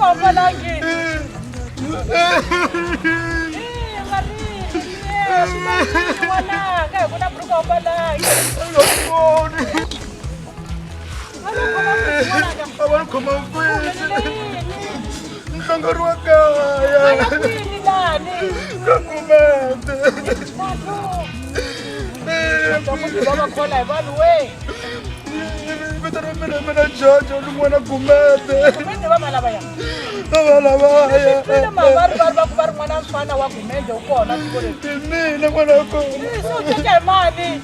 ambalangi. Wala, kaya kuna bruko ambalangi. Abang kumafis. Kangaroo kaya. Pili nani? Kakumete. Kamu di bawah kola evaluate. Betara mena jaja lu mwana kumete. Kumete ba malabaya? Malabaya. Pili baru mwana mfana wa kumete ukona sikole. Mina mwana ko. So teke mali.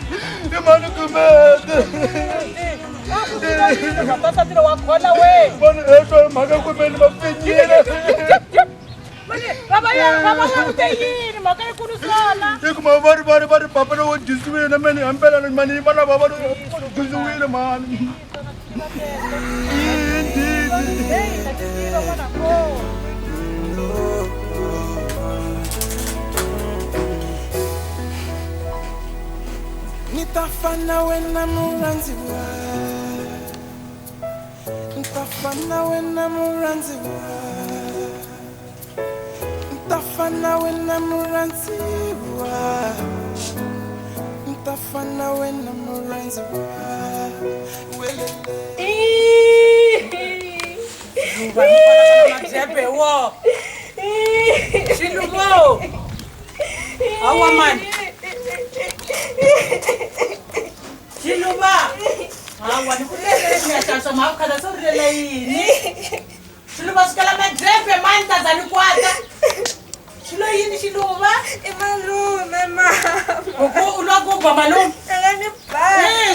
Mwana kumete. Sasa tira wa kola we. Bwana eto maga kumene mafinyira. Baba ya utayini makale kurusana. Ikuma bari papa no jisuwe na meni ampela na mani bana baba no jisuwe na mani. Nitafana wena muranziwa. Nitafana wena muranziwa. Nitafana wena muranziwa. Nitafana wena muranziwa. Jepe wo. Shilumo. Awa man. Shiluma. Awa nikulele ni atasha maukala sorela yini. Shiluma sikala madrepe man tazani kwata. Shilo yini Shiluma? Malume mama. Uko unagoba malume. Ngani ba.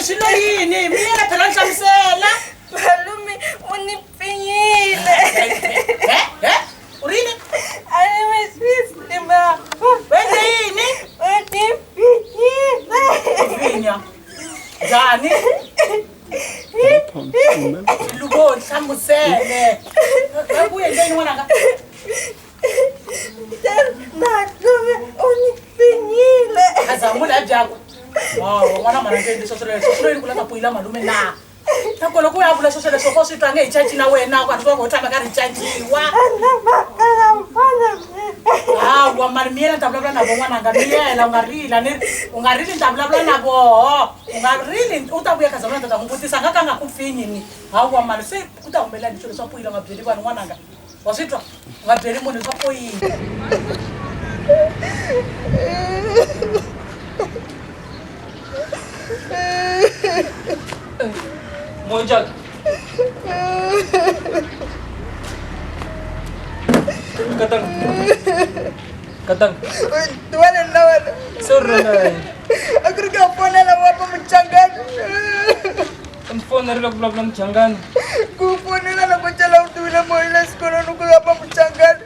Shilo yini? Mina phela nhlamsela. Malume unipinyile. Urini? Ani mesisi ma. Wende yini? Unipinyile. Vinya. Jani? Lugo nhlamusele. Yabuye ngeni wananga. Malume unipinyile. Azamula byako. Wow, mwana mara ngeni sosole kula kapuila malume na. Takolo ku yavula sosole sokosi twange ichachi na wena kwa twa ngotama ka richachiwa. Ana makala mfana. Wa marmiela ntabula na mwana ngamiela ungarila ni ungarili ntabula na bo. Ungarili utabuya kazamula ntakumvutisa ngaka ngakufinyi ni. Wa mara se kutaombela ndicho sopuila ngabyeli bana mwana nga. Wasitwa ngabyeli munhu sopuila. Monjak. Katang. Tuwala nawan. Sorry. Aku dah phone la wapa mencangan. Phone na rilog lang tiyangan. Ku phone la ko chala utula mo ila sekolah nuko wapa mencangan.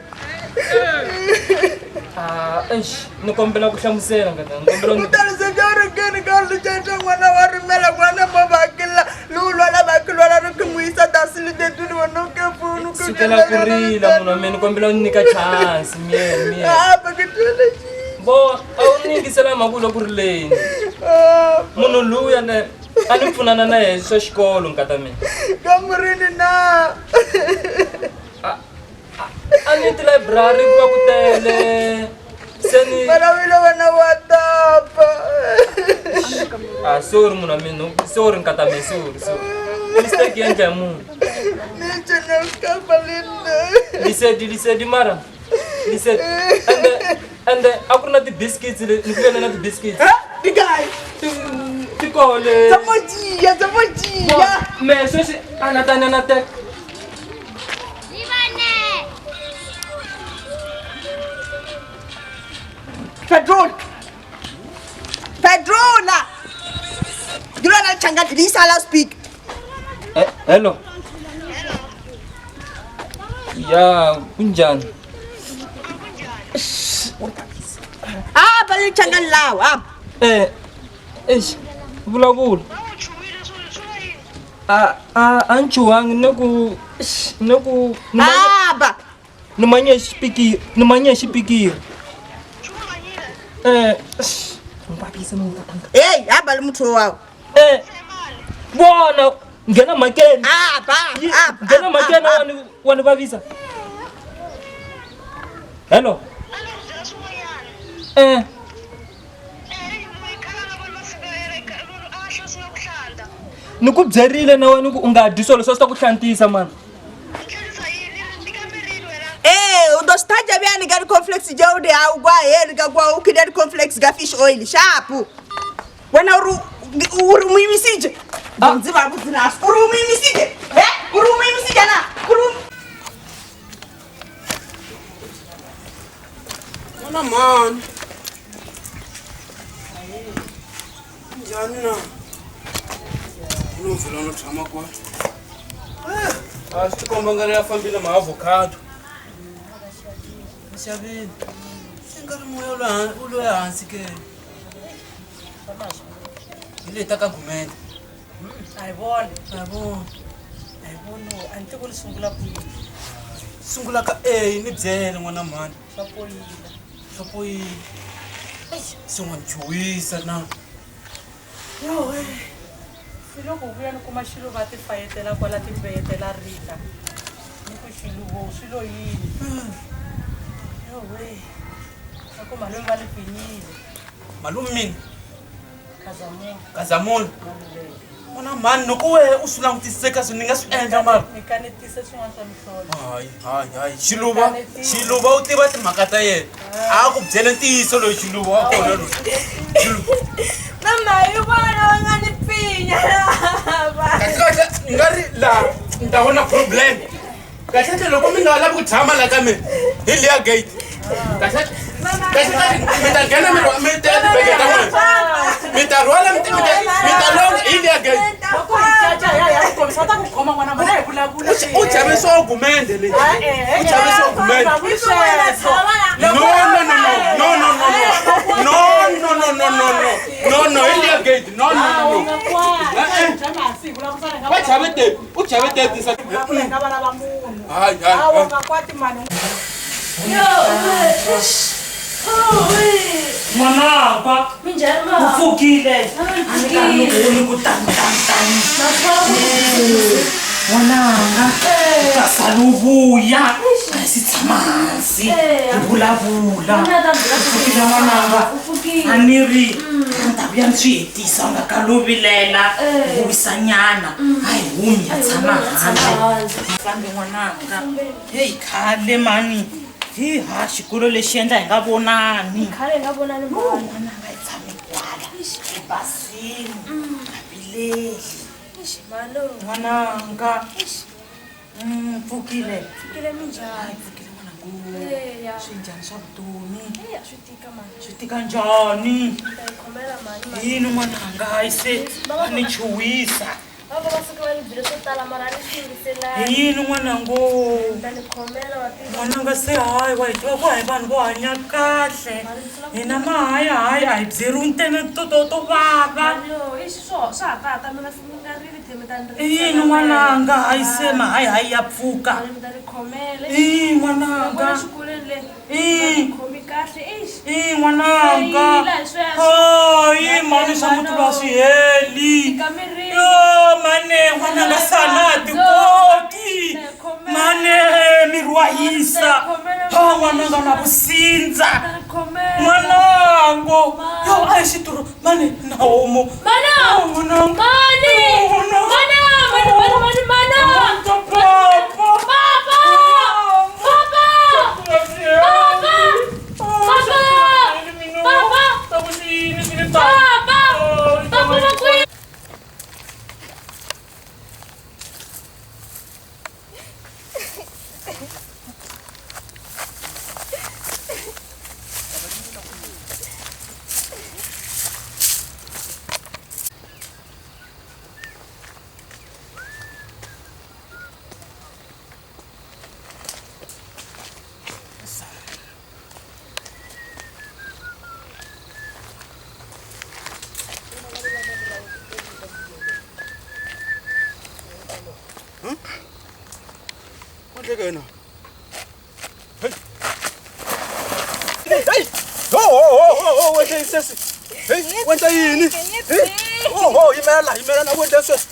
Nukombela ko siya musela katang. Nukombela Mutala sa jara kan kalau jajang wana waru mela wana mabakila lulu la bakilo la kumuisa dasili de tuli wano ke phone ko. sitela kurila muna meni nukombela unika chance mie. Bagitula ji. Bo awuningisela makulo kurileni. Munhu luya ne ani pfunana na yena swa xikolo nkata mina. Kamurini na. Ani ti library ku va ku tele. Seni Marawila wana watapa. sorry muna mina sorry nkata mina sorry. Mistake yanja munhu. Niche na uskapalinda. Lisedi mara. Lisedi. And akuna ti biscuits le nikuvena na ti biscuits. Digai. Tikole. Zamojia. Me swesi anatanya na tek. Pedrona. You don't know Changa this I'll speak. Hello. Ya, kunjan. Bali Changa lao. Bulabul. Anchuang naku Ba. namanya speaker. Ngapisa mo tatanga. Bali mtu wao. Bwana ngena makeni. Ba. Ngena makeni wanu bavisa. Hello. Niku byerile na wena u nga dyi swilo swo swa ku hlantisa mani. Udostaja vyani gari complex jaude au gwa heri gwa ukidari complex ga fish oil sharp. Wena uru muimisije. Nziba buzina uru muimisije. Uru muimisije na. Mwana man. Njani na. Unovela no tshama kwa. Swi komba ngari ya fambile ma avocado. Xavini. Singari moya u lo hansi ke. Ile ta ka gumenda. Ayibona anti ku sungula ku Sungula ka ni byele n'wana mani. Swapoyile. Sin'wana chuwisa na. yo silo ku vuya ni kuma xilo va ti fayetela kwala ti beyetela rita ni ku xiluvo swilo yini yo aku malume va ni pinyile Malume mini. Kazamon Mwana mani loko we u swi langutiseka swi ni nga swi endla mara. ni kanetise swin'wana swa mihlolo Hayi. Xiluva u tiva timhaka ta yena. A ku byele ntiyiso loyi xiluva wa kona loyi. Mama yubona ngani pinya. Kahle ngari la nta vona problem. Kahle loko mi nga lavi ku tshama la ka mina hi liya gate. Kahle mi ta nghena mi ta tibege ta n'wina. Mi ta rhwala mi ta longa hi liya gate. loko hi caca ya kombisa ta ku khoma n'wana mana hi vulavula U chavisa ogumende leyi. U chavisa ogumende. No, hi liya gate. No. Va chave tepi. U chave tepi sa. Hayi. Mwananga ufukile ani ku tani mwananga kasaluvuya sitsamansi vulavula ufukile mwananga aniri ntavuya ni swi hetisa nga kalovilela vuwisanyana hayi humi ya tshama handle fambe mwananga heyi khale mani hi xikolo lexi endla hi nga vonani n'wananga hi tshame kwala ebasini avileli n'wananga pfukile n'wanangu swi njhani swa vutomi swi tika njhani yini n'wananga hayi se a ni chuwisa yini n'wanango n'wananga se hayi wa hi tiva ku hayi vanhu vo hanya kahle hina hayi a hi byeriwi ntene to vava yini n'wananga hayi se hayi ya pfuka n'wananga n'wananga hayi mani swa muti va swi heli yo mane n'wananga sana tikoti mane miri wa hisa n'wananga na vusindza n'wanango yo a hi xituru mane na homo Hey! Hey! Wenta yini? Yimela na wenta sweswi.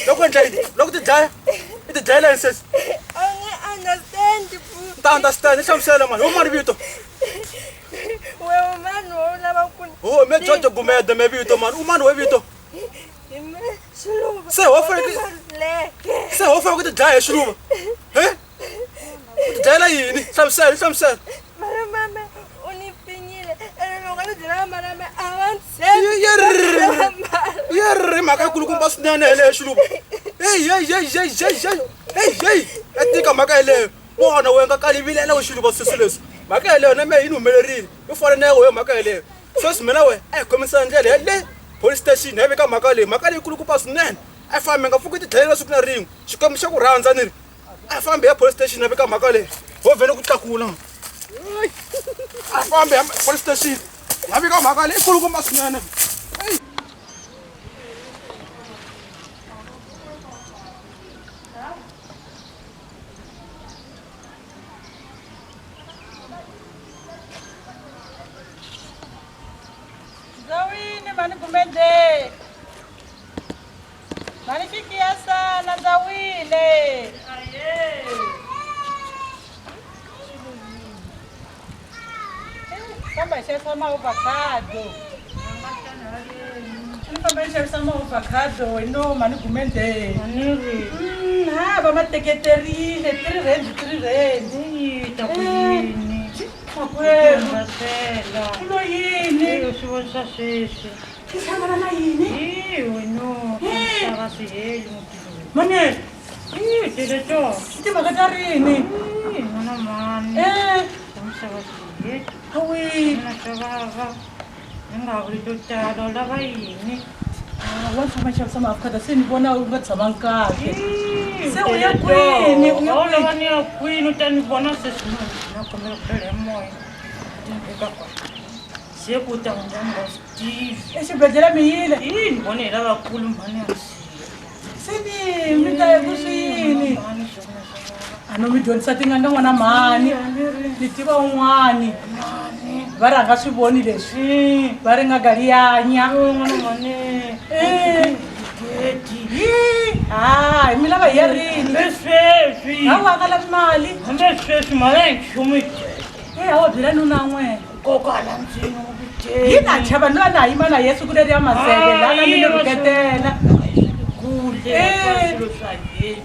Loko endla yini? Loko ti dlaya. I ti dlayela yini sweswi? Understand, Ta understand hlamusela mani. Umani vito. Wewe mani wona bakuni. Oh, me Jojo Gumede me vito mani. Umani we vito. Se hofa ukuthi daya shuluba. Dala yini? Hlamusela. Mama unifinyile. Ngalo mama avanse. Yerre maka kulukumba sinene ele shuluba. Hey. Etika maka ele. Bona wenga kalibilela ushuluba sisileso. Maka ele na me yini umelerili. Ufana nawe we maka ele. So simela we komisa ndlela le. Police station have ka makale kulukumba sinene. Afambe ngafuka ukuthi dlela sukuna ring. Xikomo xa ku rhandza niri. Afambe ya police station have ka makale. Ho vele ku tlakula. Afambe ya police station. Have ka makale kulukumba sinene. Zawini mani kumende. Mani fikia sana zawile. Aye. Kamba sama avocado. Kamba sama avocado, no mani kumende. Aniri. Bama teketerile, 3 rand. Takwini. Makwena. Sela. Kulo yini? Usiweza sisi. Kisangana na yini? No. Sarasiheli. Mane. Teleto. Iti magatarini. Mana mani. Sarasiheli. Hawi. Mana sababa. Ngabulito talo lava yini. Wangu sama avocado sinibona ungathama kahle. Se uya kwini? Ona wani ya kwini utanibona sesi nakomela phela moya. Ndibeka kwa. Siyekuta ngamba Steve. Exibedlela miyile. Yini bonela kakhulu mani asi. Sini mita kusini. Ano mi dyondzisa tinganga n'wana mani. Ni tiva un'wani. Va rhanga swi voni leswi. Va ri nga galiyanya. N'wana mani. Hayi mi lava hi ya rini? Sweswi. Hawa ka lavi mali. Hambe sweswi mali a yi nchumu. Hawa byela nuna n'wena. Kokala ndzini Yi na chava no na yima na Yesu ku leri ya maseve lana mi le ruketela.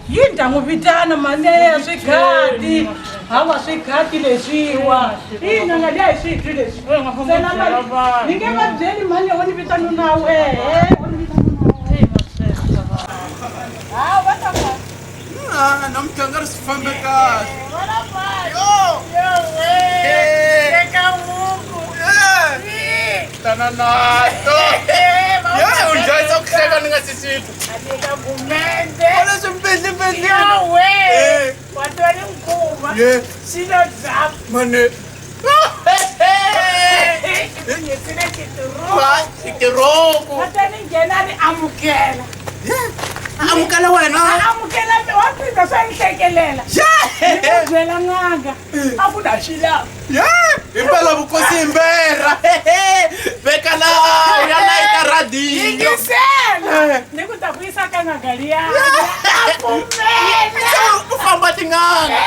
Yi ndyangu vitana mani ya swigadi. Hawa swigadi leswiwa. Ina nga liya hi switwi leswi. Sena mali. Ni nge va byeli mani ya wani vitanu na wehe. Namganga sifambe kahle. Tana nato. Unjayisa ukuhleka ningasisitu. Adika kumende. Wala simpendle. Yawe. Watwani mkuma. Sino zap. Mane. Yesine kituruku. Kituruku. Watwani ngenani amukela. Amukela wena. Amukela waphinda swanihlekelela. Ngizela nganga. Akudashila. Impela bukosi imbera. Beka la uyalaika radio. Yingisela. Nikutavuyisa ka ngagaliya. Apumela. Ufamba tinganga.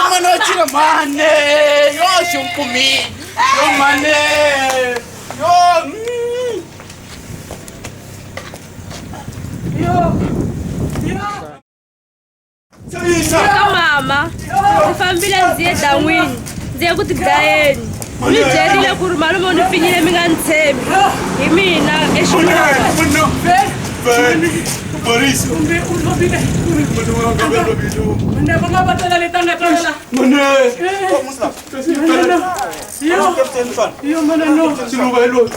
Kuma no chira mane. Yo shumkumi. Yo mane. Mama, ufambile nziye dan'wini. Nziye ku tidlayeni. Ni byerile ku ri malume ni finyile mi nga ntshembi. Hi mina exilungu. Boris. Mane va nga batela letanga tosha. Mane. Yo mane no. Chilugelo.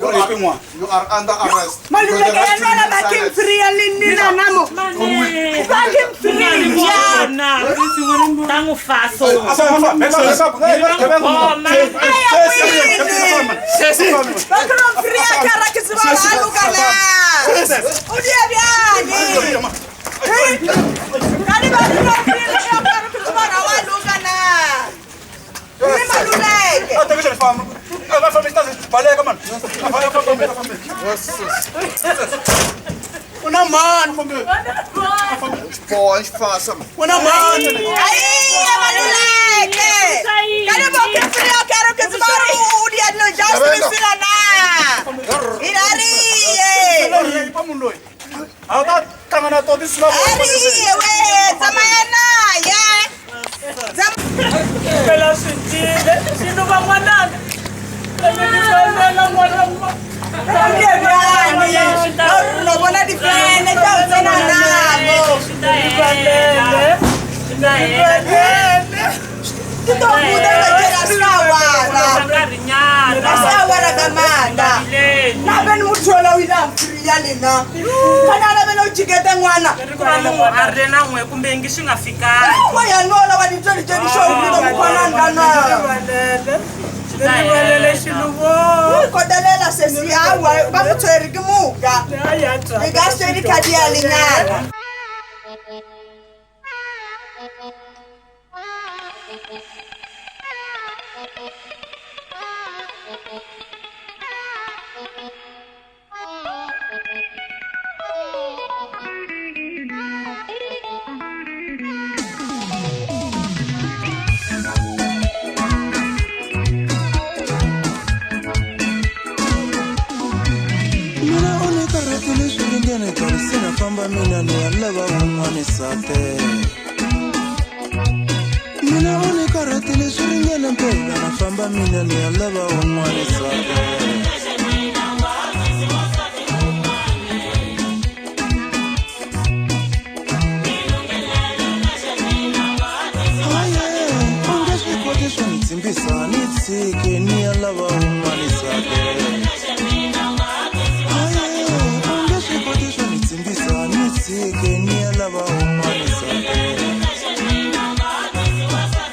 You are under arrest. Kani balulekile yakari kuzibona waluka na. Ni maluleke. Atake je femme. La femme est baleka man. Una man fambe. Boy, fasa. Una man. Ai, maluleke. Kani bokufiri yakari kuzibona udia no justice na. Irari. Pamundo. Ata tangana to this love. Ari we zamayana ya. Pela sentile, sino ba mwananga. Ngizolela mwananga. Unobona difene tawuzena nabo. Kitobuda ngejela sawara kamanda. Nabe nimuthola uyilamfiriya lena. Kanana bena ujikete ngwana. Arena ngwe kumbe ngishingafikanga. Wayanola wanitshela show ngilo mkhona ndana. Ngibalele shilubo. Kodelela sesiyawa bamthweri kimuka. Ayatha. Ikaseli khadi ya linyana. Famba mina ni alaba umwane sate Mina one karatile suringene mpela na famba mina ni alaba umwane sate Haye, ongeshwe kote shonitsimbisa nitsike ni alaba umwane sate Sike ni alaba umane sate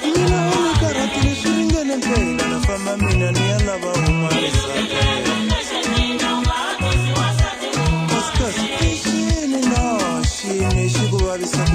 Mina one karatile suringene mpela na famba mina ni alaba umane sate Kaskasi kishini na shini shikuwa bisa